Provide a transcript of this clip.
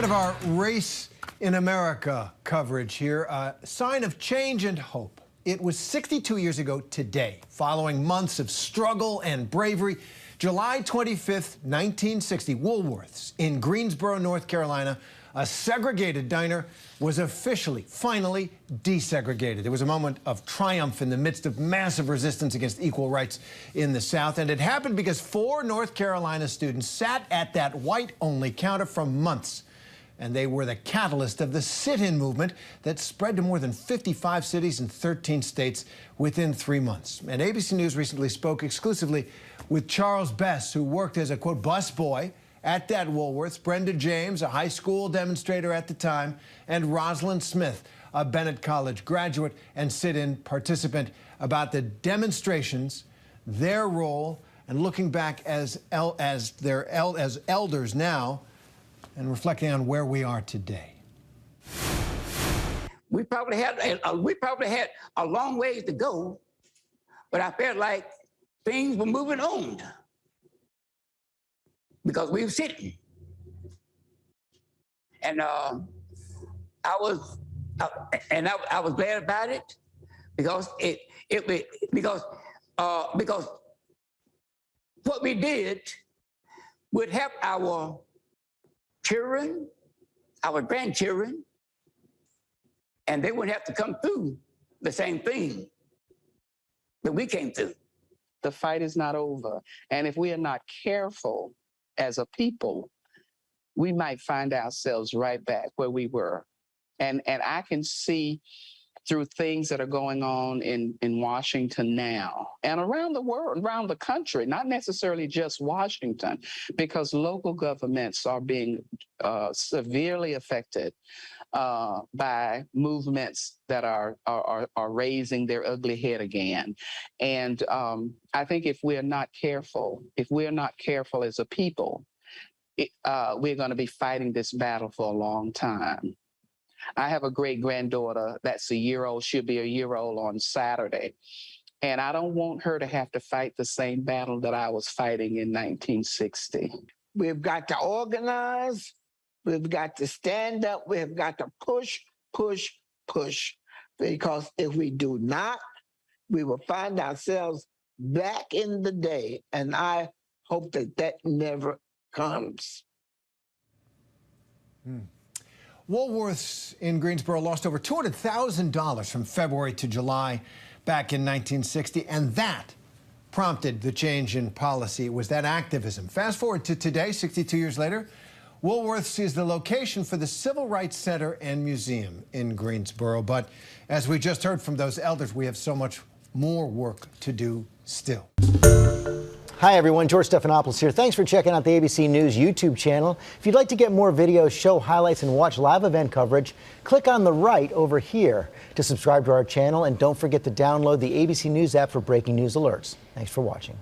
Part of our Race in America coverage here, a sign of change and hope. It was 62 years ago today, following months of struggle and bravery. July 25th, 1960, Woolworths in Greensboro, North Carolina, a segregated diner, was officially, finally desegregated. It was a moment of triumph in the midst of massive resistance against equal rights in the South. And it happened because 4 North Carolina students sat at that white-only counter for months. And they were the catalyst of the sit-in movement that spread to more than 55 cities and 13 states within 3 months. And ABC News recently spoke exclusively with Charles Bess, who worked as a, quote, busboy at that Woolworths, Brenda James, a high school demonstrator at the time, and Rosalind Smith, a Bennett College graduate and sit-in participant, about the demonstrations, their role, and looking back as elders now, and reflecting on where we are today. We probably had a long ways to go, but I felt like things were moving on because we were sitting, and I was glad about it because because what we did would help our children, our grandchildren, and they wouldn't have to come through the same thing that we came through. The fight is not over. And if we are not careful as a people, we might find ourselves right back where we were. And I can see through things that are going on in Washington now and around the world, around the country, not necessarily just Washington, because local governments are being severely affected by movements that are raising their ugly head again. And I think if we're not careful as a people, we're going to be fighting this battle for a long time. I have a great granddaughter that's a year old. She'll be a year old on Saturday. And I don't want her to have to fight the same battle that I was fighting in 1960. We've got to organize. We've got to stand up. We've got to push, push, push. Because if we do not, we will find ourselves back in the day. And I hope that that never comes. Woolworths in Greensboro lost over $200,000 from February to July back in 1960, and that prompted the change in policy. It was that activism. Fast forward to today, 62 years later, Woolworths is the location for the Civil Rights Center and Museum in Greensboro. But as we just heard from those elders, we have so much more work to do still. Hi everyone, George Stephanopoulos here. Thanks for checking out the ABC News YouTube channel. If you'd like to get more videos, show highlights, and watch live event coverage, click on the right over here to subscribe to our channel, and don't forget to download the ABC News app for breaking news alerts. Thanks for watching.